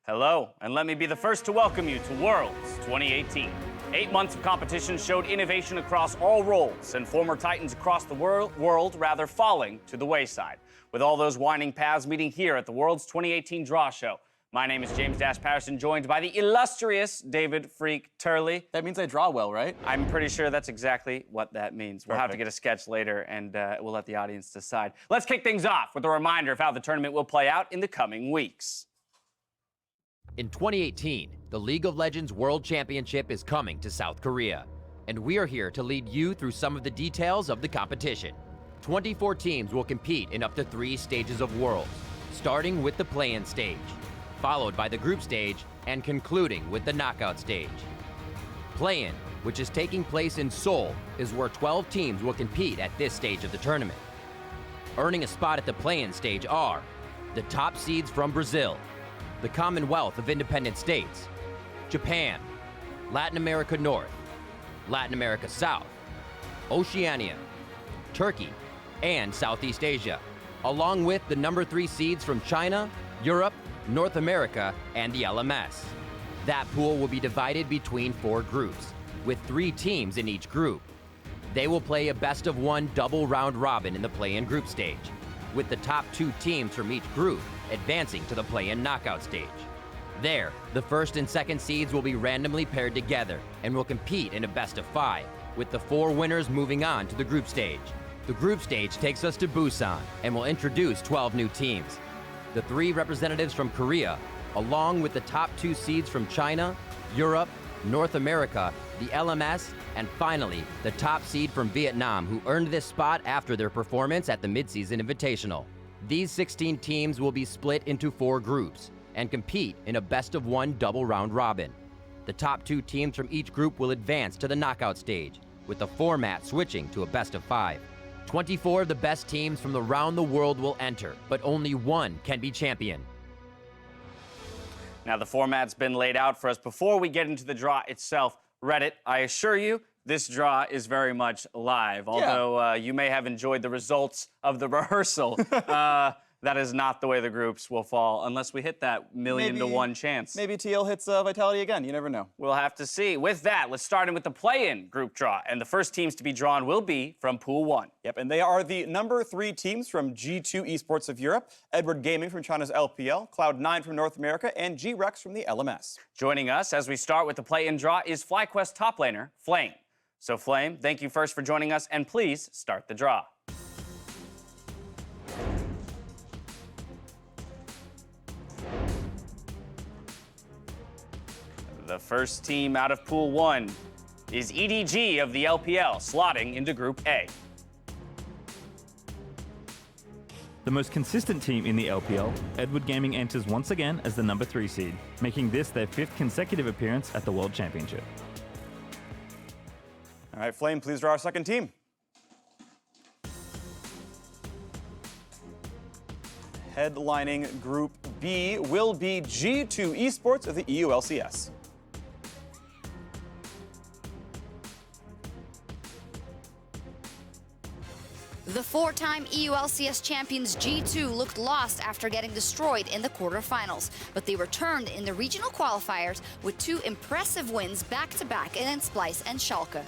Hello, and let me be the first to welcome you to Worlds 2018. 8 months of competition showed innovation across all roles, and former Titans across the world falling to the wayside. With all those winding paths meeting here at the Worlds 2018 Draw Show. My name is James Dash Patterson, joined by the illustrious David Freak Turley. That means I draw well, right? I'm pretty sure that's exactly what that means. We'll have to get a sketch later, and we'll let the audience decide. Let's kick things off with a reminder of how the tournament will play out in the coming weeks. In 2018, the League of Legends World Championship is coming to South Korea, and we are here to lead you through some of the details of the competition. 24 teams will compete in up to 3 stages of Worlds, starting with the play-in stage, followed by the group stage, and concluding with the knockout stage. Play-in, which is taking place in Seoul, is where 12 teams will compete at this stage of the tournament. Earning a spot at the play-in stage are the top seeds from Brazil, the Commonwealth of Independent States, Japan, Latin America North, Latin America South, Oceania, Turkey, and Southeast Asia, along with the number 3 seeds from China, Europe, North America, and the LMS. That pool will be divided between 4 groups, with 3 teams in each group. They will play a best-of-1 double round robin in the play-in group stage, with the top 2 teams from each group advancing to the play-in knockout stage. There, the first and second seeds will be randomly paired together and will compete in a best-of-5, with the 4 winners moving on to the group stage. The group stage takes us to Busan and will introduce 12 new teams. The 3 representatives from Korea, along with the top 2 seeds from China, Europe, North America, the LMS, and finally, the top seed from Vietnam, who earned this spot after their performance at the Mid-Season Invitational. These 16 teams will be split into 4 groups and compete in a best-of-1 double round robin. The top 2 teams from each group will advance to the knockout stage, with the format switching to a best-of-5. 24 of the best teams from around the world will enter, but only 1 can be champion. Now, the format's been laid out for us. Before we get into the draw itself, Reddit, I assure you, this draw is very much live. Although you may have enjoyed the results of the rehearsal, that is not the way the groups will fall unless we hit that million to 1 chance. Maybe TL hits Vitality again. You never know. We'll have to see. With that, let's start in with the play-in group draw. And the first teams to be drawn will be from Pool 1. Yep, and they are the number 3 teams from G2 Esports of Europe, Edward Gaming from China's LPL, Cloud9 from North America, and G-Rex from the LMS. Joining us as we start with the play-in draw is FlyQuest top laner, Flame. So, Flame, thank you first for joining us, and please start the draw. The first team out of Pool 1 is EDG of the LPL, slotting into Group A. The most consistent team in the LPL, Edward Gaming enters once again as the number 3 seed, making this their 5th consecutive appearance at the World Championship. All right, Flame, please draw our second team. Headlining Group B will be G2 Esports of the EULCS. The 4-time EULCS champions G2 looked lost after getting destroyed in the quarterfinals, but they returned in the regional qualifiers with 2 impressive wins back-to-back against Splice and Schalke.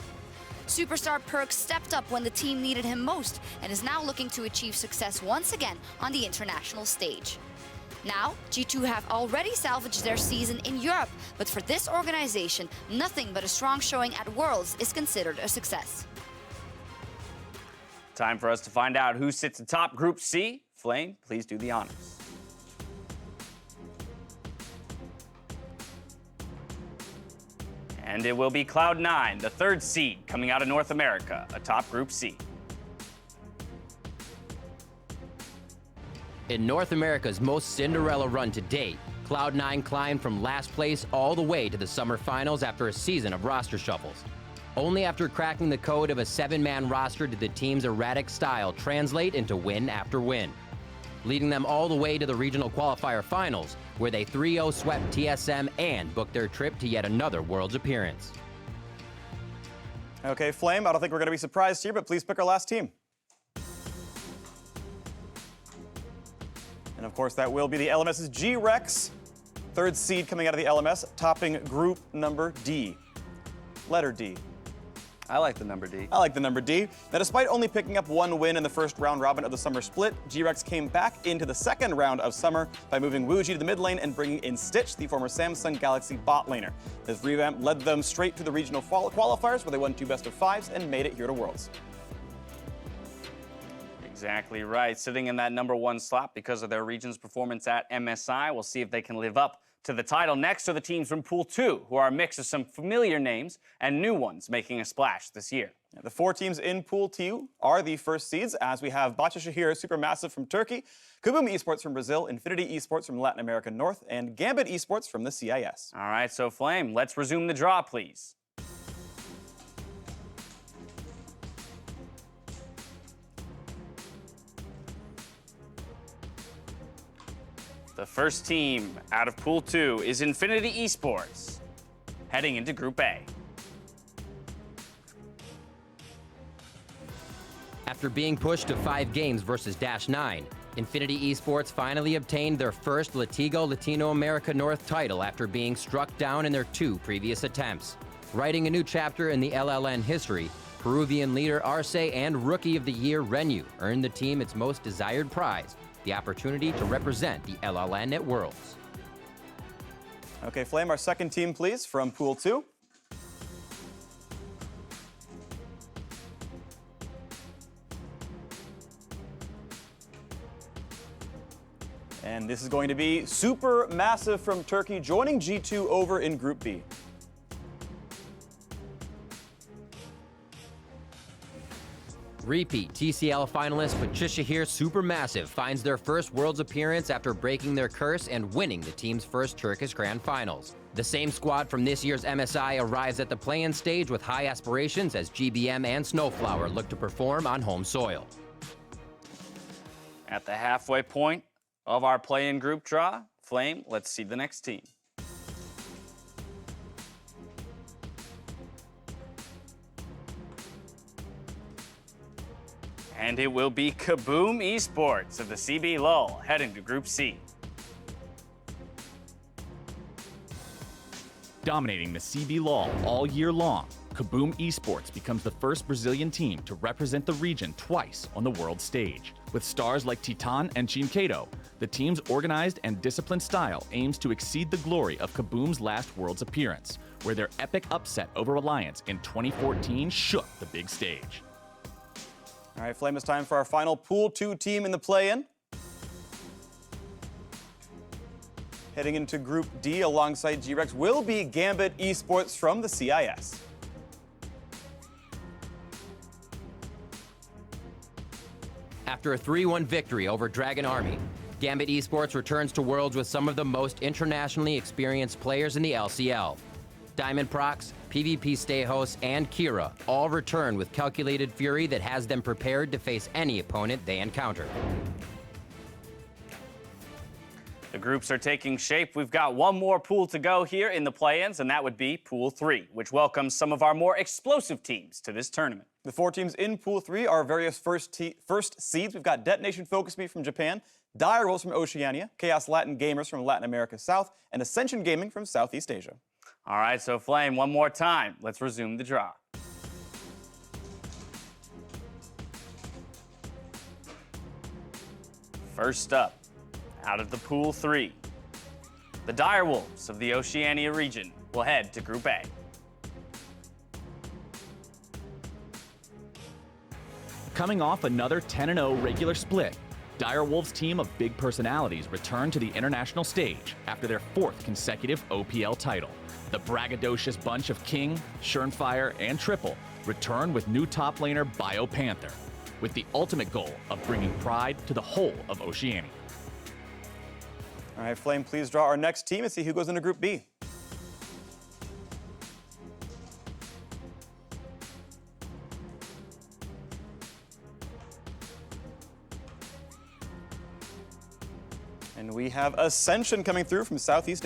Superstar Perk stepped up when the team needed him most and is now looking to achieve success once again on the international stage. Now, G2 have already salvaged their season in Europe, but for this organization, nothing but a strong showing at Worlds is considered a success. Time for us to find out who sits atop Group C. Flame, please do the honors. And it will be Cloud9, the 3rd seed, coming out of North America, atop Group C. In North America's most Cinderella run to date, Cloud9 climbed from last place all the way to the summer finals after a season of roster shuffles. Only after cracking the code of a 7-man roster did the team's erratic style translate into win after win, leading them all the way to the regional qualifier finals, where they 3-0 swept TSM and booked their trip to yet another Worlds appearance. Okay, Flame, I don't think we're going to be surprised here, but please pick our last team. And of course, that will be the LMS's G-Rex third seed coming out of the LMS, topping group number D. Letter D. I like the number D. I like the number D. Now, despite only picking up one win in the first round robin of the summer split, G-Rex came back into the second round of summer by moving Wuji to the mid lane and bringing in Stitch, the former Samsung Galaxy bot laner. This revamp led them straight to the regional qualifiers, where they won 2 best-of-5s and made it here to Worlds. Exactly right. Sitting in that number 1 slot because of their region's performance at MSI. We'll see if they can live up to the title. Next are the teams from Pool 2, who are a mix of some familiar names and new ones making a splash this year. The 4 teams in Pool 2 are the first seeds, as we have Bahçeşehir Supermassive from Turkey, Kaboom Esports from Brazil, Infinity Esports from Latin America North, and Gambit Esports from the CIS. All right, so Flame, let's resume the draw, please. The first team out of Pool 2 is Infinity Esports, heading into Group A. After being pushed to 5 games versus Dash 9, Infinity Esports finally obtained their first Latigo Latino America North title after being struck down in their 2 previous attempts. Writing a new chapter in the LLN history, Peruvian leader Arce and Rookie of the Year Renu earned the team its most desired prize, the opportunity to represent the LLN at Worlds. Okay, Flame, our second team, please, from Pool 2. And this is going to be Supermassive from Turkey, joining G2 over in Group B. Repeat TCL finalist Bahçeşehir Supermassive finds their first Worlds appearance after breaking their curse and winning the team's first Turkish Grand Finals. The same squad from this year's MSI arrives at the play-in stage with high aspirations as GBM and Snowflower look to perform on home soil. At the halfway point of our play-in group draw, Flame, let's see the next team. And it will be Kaboom Esports of the CB Lul heading to Group C. Dominating the CB Lul all year long, Kaboom Esports becomes the first Brazilian team to represent the region twice on the world stage. With stars like Titan and Chinquedo, the team's organized and disciplined style aims to exceed the glory of Kaboom's last Worlds appearance, where their epic upset over Alliance in 2014 shook the big stage. All right, Flame, it's time for our final Pool 2 team in the play-in. Heading into Group D alongside G-Rex will be Gambit Esports from the CIS. After a 3-1 victory over Dragon Army, Gambit Esports returns to Worlds with some of the most internationally experienced players in the LCL. Diamond Prox, PvP Stayhost, and Kira all return with calculated fury that has them prepared to face any opponent they encounter. The groups are taking shape. We've got one more pool to go here in the play-ins, and that would be Pool 3, which welcomes some of our more explosive teams to this tournament. The 4 teams in Pool 3 are various first seeds. We've got Detonation Focus Me from Japan, Dire Wolves from Oceania, Chaos Latin Gamers from Latin America South, and Ascension Gaming from Southeast Asia. All right, so Flame, one more time. Let's resume the draw. First up, out of the Pool 3, the Dire Wolves of the Oceania region will head to Group A. Coming off another 10-0 regular split, Dire Wolves' team of big personalities returned to the international stage after their 4th consecutive OPL title. The braggadocious bunch of King, Schernfire, and Triple return with new top laner BioPanther, with the ultimate goal of bringing pride to the whole of Oceania. All right, Flame, please draw our next team and see who goes into Group B. And we have Ascension coming through from Southeast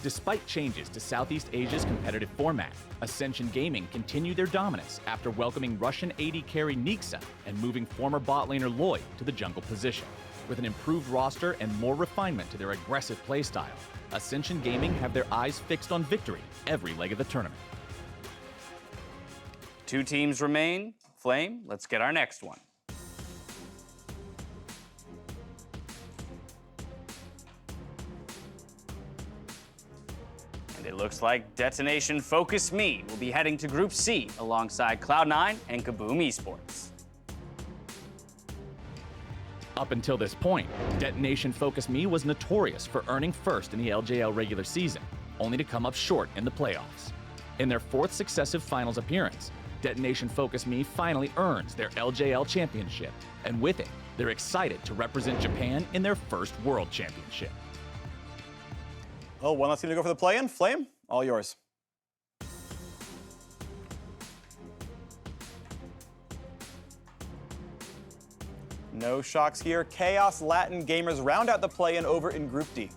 Despite changes to Southeast Asia's competitive format, Ascension Gaming continued their dominance after welcoming Russian AD carry Nixa and moving former bot laner Lloyd to the jungle position. With an improved roster and more refinement to their aggressive playstyle, Ascension Gaming have their eyes fixed on victory every leg of the tournament. 2 teams remain. Flame, let's get our next one. And it looks like Detonation Focus Me will be heading to Group C alongside Cloud9 and Kaboom Esports. Up until this point, Detonation Focus Me was notorious for earning first in the LJL regular season, only to come up short in the playoffs. In their 4th successive finals appearance, Detonation Focus Me finally earns their LJL championship, and with it, they're excited to represent Japan in their first World Championship. Oh, one last team to go for the play-in. Flame, all yours. No shocks here. Chaos Latin Gamers round out the play-in over in Group D.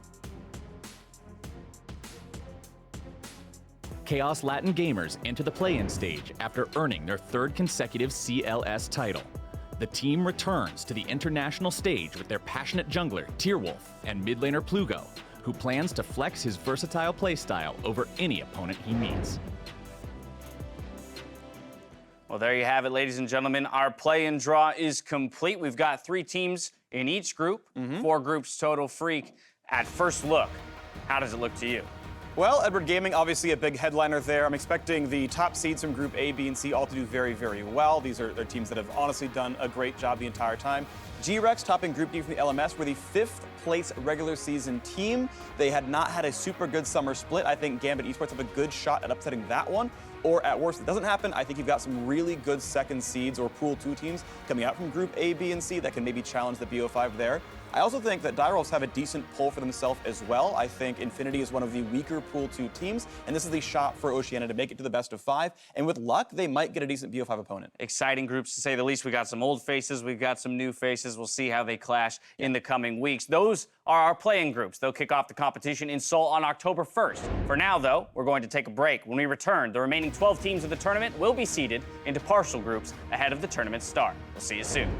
Chaos Latin Gamers enter the play-in stage after earning their 3rd consecutive CLS title. The team returns to the international stage with their passionate jungler, Tierwolf, and mid laner Plugo, who plans to flex his versatile playstyle over any opponent he meets. Well, there you have it, ladies and gentlemen. Our play-in draw is complete. We've got 3 teams in each group, 4 groups total. Freak, at first look, how does it look to you? Well, Edward Gaming, obviously a big headliner there. I'm expecting the top seeds from Group A, B, and C all to do very, very well. These are teams that have honestly done a great job the entire time. G-Rex, topping Group D from the LMS, were the 5th place regular season team. They had not had a super good summer split. I think Gambit Esports have a good shot at upsetting that one. Or at worst, if it doesn't happen, I think you've got some really good second seeds or Pool 2 teams coming out from Group A, B, and C that can maybe challenge the BO5 there. I also think that Direwolves have a decent pull for themselves as well. I think Infinity is one of the weaker Pool 2 teams, and this is the shot for Oceania to make it to the best of 5. And with luck, they might get a decent BO5 opponent. Exciting groups, to say the least. We got some old faces, we've got some new faces. We'll see how they clash in the coming weeks. Those are our play-in groups. They'll kick off the competition in Seoul on October 1st. For now, though, we're going to take a break. When we return, the remaining 12 teams of the tournament will be seeded into partial groups ahead of the tournament start. We'll see you soon.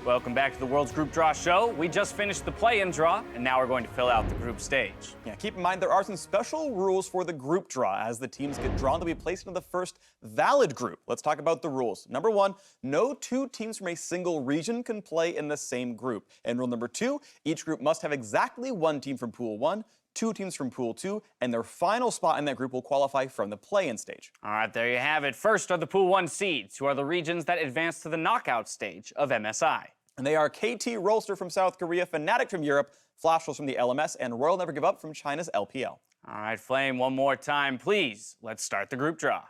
Welcome back to the World's Group Draw Show. We just finished the play-in draw, and now we're going to fill out the group stage. Yeah, keep in mind there are some special rules for the group draw as the teams get drawn to be placed into the first valid group. Let's talk about the rules. Number 1, no 2 teams from a single region can play in the same group. And rule number 2, each group must have exactly 1 team from Pool 1, 2 teams from Pool 2, and their final spot in that group will qualify from the play-in stage. All right, there you have it. First are the Pool 1 seeds, who are the regions that advance to the knockout stage of MSI. And they are KT Rolster from South Korea, Fnatic from Europe, Flash Wolves from the LMS, and Royal Never Give Up from China's LPL. All right, Flame, one more time, please. Let's start the group draw.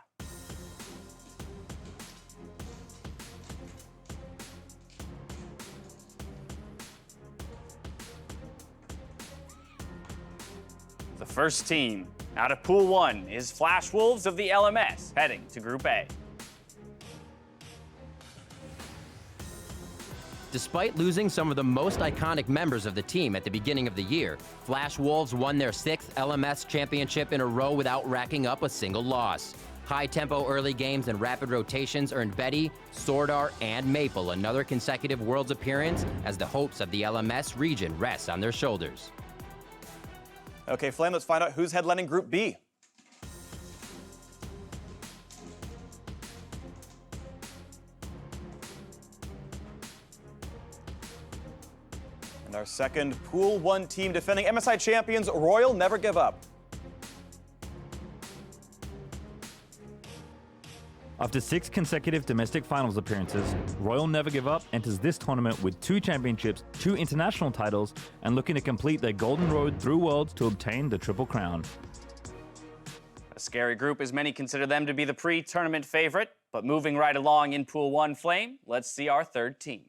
The first team out of Pool 1 is Flash Wolves of the LMS, heading to Group A. Despite losing some of the most iconic members of the team at the beginning of the year, Flash Wolves won their 6th LMS championship in a row without racking up a single loss. High-tempo early games and rapid rotations earned Betty, Swordart, and Maple another consecutive Worlds appearance as the hopes of the LMS region rest on their shoulders. Okay, Flame, let's find out who's headlining Group B. And our second Pool 1 team defending MSI champions, Royal Never Give Up. After 6 consecutive domestic finals appearances, Royal Never Give Up enters this tournament with 2 championships, 2 international titles, and looking to complete their golden road through Worlds to obtain the Triple Crown. A scary group, as many consider them to be the pre-tournament favorite. But moving right along in Pool 1, Flame, let's see our third team.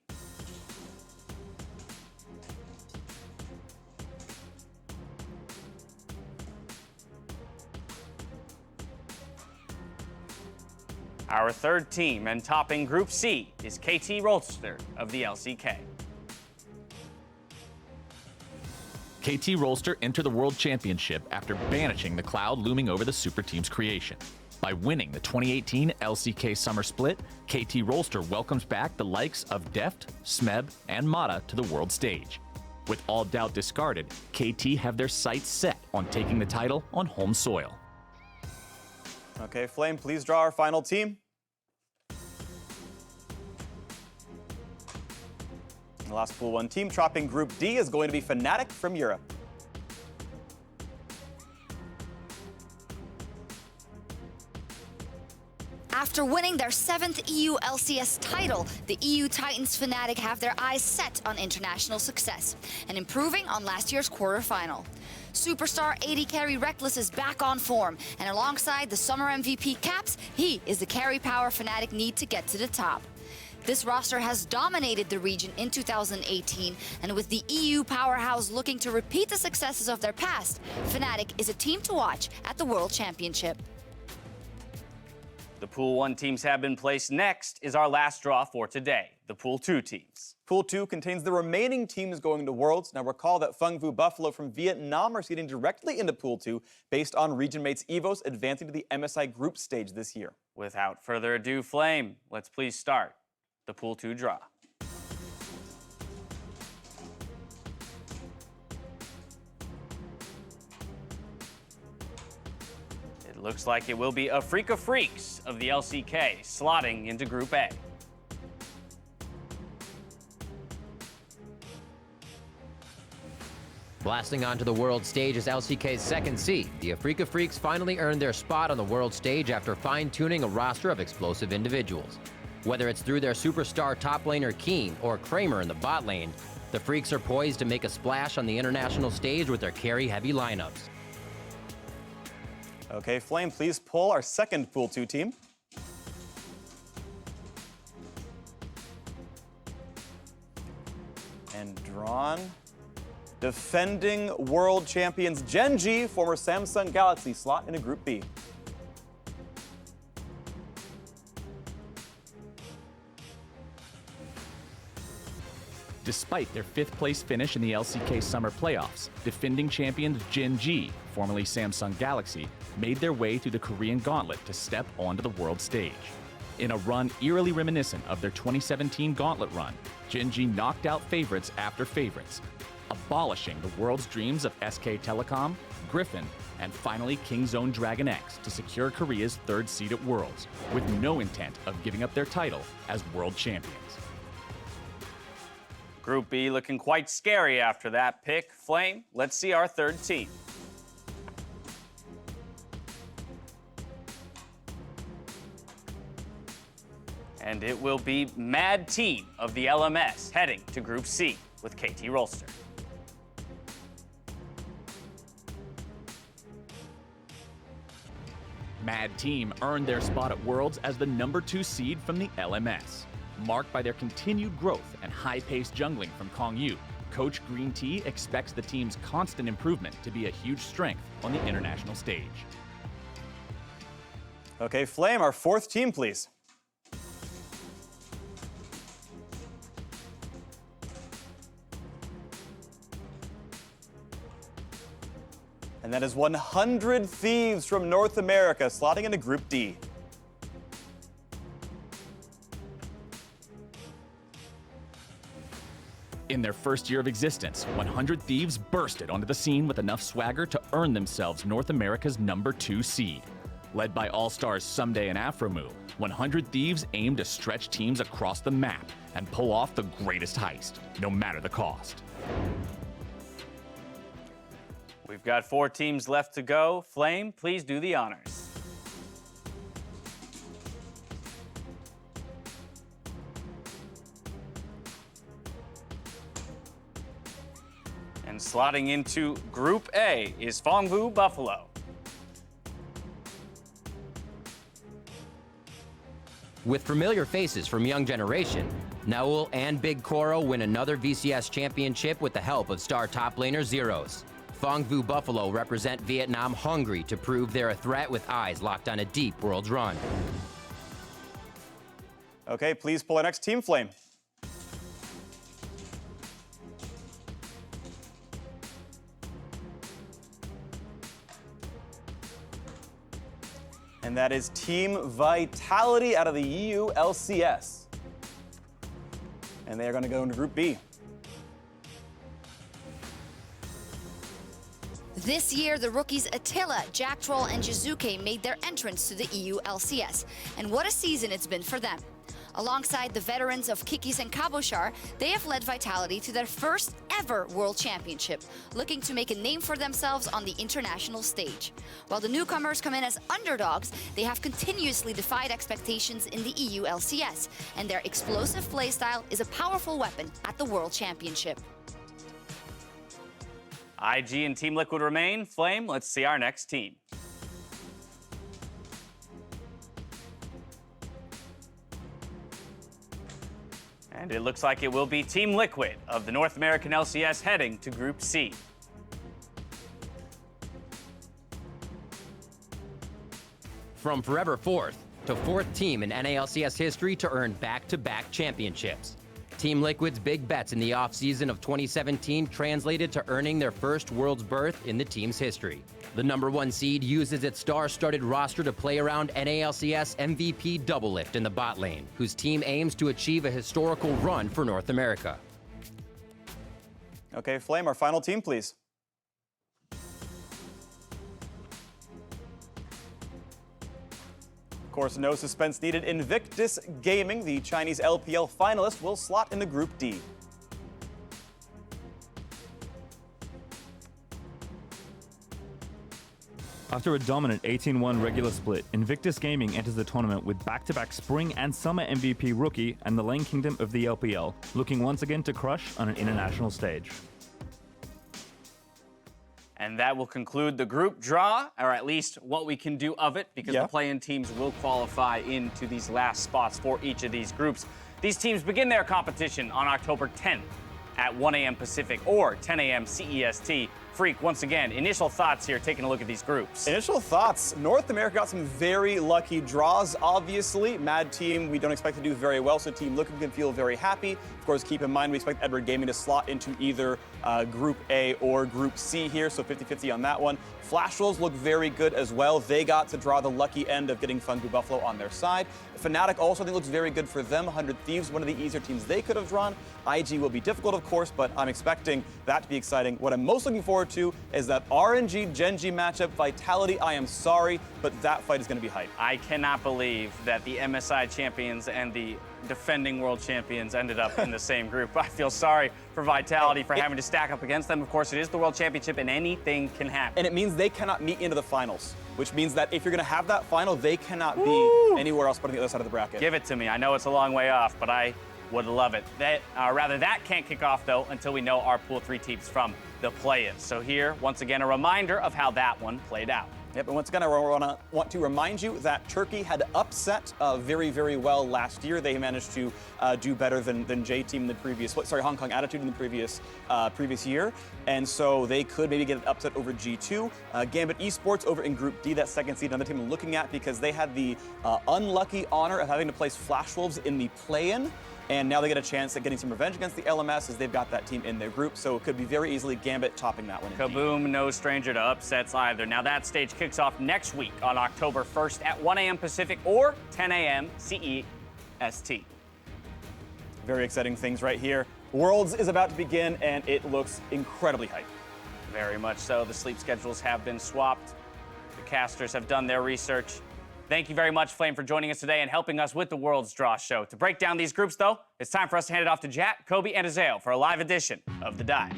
Our third team and topping Group C is KT Rolster of the LCK. KT Rolster enter the World Championship after banishing the cloud looming over the Super Team's creation. By winning the 2018 LCK Summer Split, KT Rolster welcomes back the likes of Deft, Smeb, and Mata to the world stage. With all doubt discarded, KT have their sights set on taking the title on home soil. Okay, Flame, please draw our final team. The last Pool 1 team topping Group D is going to be Fnatic from Europe. After winning their 7th EU LCS title, the EU Titans Fnatic have their eyes set on international success and improving on last year's quarterfinal. Superstar AD carry Reckless is back on form, and alongside the summer MVP Caps, he is the carry power Fnatic need to get to the top. This roster has dominated the region in 2018, and with the EU powerhouse looking to repeat the successes of their past, Fnatic is a team to watch at the World Championship. The Pool 1 teams have been placed. Next is our last draw for today, the Pool 2 teams. Pool 2 contains the remaining teams going to Worlds. Now recall that Phung Vu Buffalo from Vietnam are seeding directly into Pool 2 based on region mates EVOS advancing to the MSI group stage this year. Without further ado, Flame, let's please start the Pool 2 draw. It looks like it will be a freak of freaks of the LCK slotting into Group A. Blasting onto the world stage is LCK's second seed. The Afrika Freaks finally earned their spot on the world stage after fine-tuning a roster of explosive individuals. Whether it's through their superstar top laner Keen or Kramer in the bot lane, the Freaks are poised to make a splash on the international stage with their carry-heavy lineups. Okay, Flame, please pull our second Pool 2 team. And drawn. Defending world champions Gen.G, former Samsung Galaxy, slot in a Group B. Despite their 5th place finish in the LCK Summer Playoffs, defending champions Gen.G, formerly Samsung Galaxy, made their way through the Korean Gauntlet to step onto the world stage. In a run eerily reminiscent of their 2017 Gauntlet run, Gen.G knocked out favorites after favorites, abolishing the world's dreams of SK Telecom, Griffin, and finally Kingzone Dragon X to secure Korea's 3rd seed at Worlds, with no intent of giving up their title as world champions. Group B looking quite scary after that pick. Flame, let's see our third team. And it will be Mad Team of the LMS heading to Group C with KT Rolster. Mad Team earned their spot at Worlds as the number 2 seed from the LMS. Marked by their continued growth and high-paced jungling from Kong Yu, Coach Green Tea expects the team's constant improvement to be a huge strength on the international stage. Okay, Flame, our fourth team, please. And that is 100 Thieves from North America, slotting into Group D. In their first year of existence, 100 Thieves bursted onto the scene with enough swagger to earn themselves North America's number 2 seed. Led by all-stars Someday and Afromoo, 100 Thieves aim to stretch teams across the map and pull off the greatest heist, no matter the cost. We've got 4 teams left to go. Flame, please do the honors. And slotting into Group A is Phung Vu Buffalo. With familiar faces from Young Generation, Naul and Big Koro win another VCS championship with the help of star top laner Zeros. Phung Vu Buffalo represent Vietnam hungry to prove they're a threat with eyes locked on a deep Worlds run. Okay, please pull our next team, Flame. And that is Team Vitality out of the EU LCS. And they are going to go into Group B. This year, the rookies Attila, Jack Troll, and Jizuke made their entrance to the EU LCS. And what a season it's been for them. Alongside the veterans of Kikis and Cabochard, they have led Vitality to their first ever World Championship, looking to make a name for themselves on the international stage. While the newcomers come in as underdogs, they have continuously defied expectations in the EU LCS, and their explosive playstyle is a powerful weapon at the World Championship. IG and Team Liquid remain. Flame, let's see our next team. And it looks like it will be Team Liquid of the North American LCS heading to Group C. From forever fourth to fourth team in NALCS history to earn back-to-back championships. Team Liquid's big bets in the offseason of 2017 translated to earning their first world's berth in the team's history. The #1 seed uses its star-studded roster to play around NALCS MVP Doublelift in the bot lane, whose team aims to achieve a historical run for North America. Okay, Flame, our final team, please. Of course, no suspense needed. Invictus Gaming, the Chinese LPL finalist, will slot into Group D. After a dominant 18-1 regular split, Invictus Gaming enters the tournament with back-to-back spring and summer MVP rookie and the lane kingdom of the LPL, looking once again to crush on an international stage. And that will conclude the group draw, or at least what we can do of it, because the play-in teams will qualify into these last spots for each of these groups. These teams begin their competition on October 10th at 1 a.m. Pacific or 10 a.m. CEST. Freak, once again, initial thoughts here, taking a look at these groups. Initial thoughts. North America got some very lucky draws, obviously. Mad Team, we don't expect to do very well, so Team Liquid can feel very happy. Of course, keep in mind, we expect Edward Gaming to slot into either Group A or Group C here, so 50-50 on that one. Flash Wolves look very good as well. They got to draw the lucky end of getting Fungu Buffalo on their side. Fnatic also, I think, looks very good for them. 100 Thieves, one of the easier teams they could have drawn. IG will be difficult, of course, but I'm expecting that to be exciting. What I'm most looking forward to is that RNG Gen.G matchup. Vitality, I am sorry, but that fight is going to be hype. I cannot believe that the MSI champions and the defending world champions ended up in the same group. I feel sorry for Vitality for having to stack up against them. Of course, it is the world championship and anything can happen. And it means they cannot meet into the finals, which means that if you're going to have that final, they cannot be anywhere else but on the other side of the bracket. Give it to me. I know it's a long way off, but I would love it. That can't kick off, though, until we know our Pool 3 teams from the play-in. So here, once again, a reminder of how that one played out. Yep, and once again, I want to remind you that Turkey had upset very, very well last year. They managed to do better than J-Team in the previous, Hong Kong Attitude in the previous year. And so they could maybe get an upset over G2. Gambit Esports over in Group D, that second seed, another team I'm looking at because they had the unlucky honor of having to place Flash Wolves in the play-in. And now they get a chance at getting some revenge against the LMS as they've got that team in their group. So it could be very easily Gambit topping that one. Kaboom, no stranger to upsets either. Now that stage kicks off next week on October 1st at 1 a.m. Pacific or 10 a.m. CEST. Very exciting things right here. Worlds is about to begin, and it looks incredibly hype. Very much so. The sleep schedules have been swapped. The casters have done their research. Thank you very much, Flame, for joining us today and helping us with the World's Draw Show. To break down these groups, though, it's time for us to hand it off to Jack, Kobe, and Azale for a live edition of The Dive.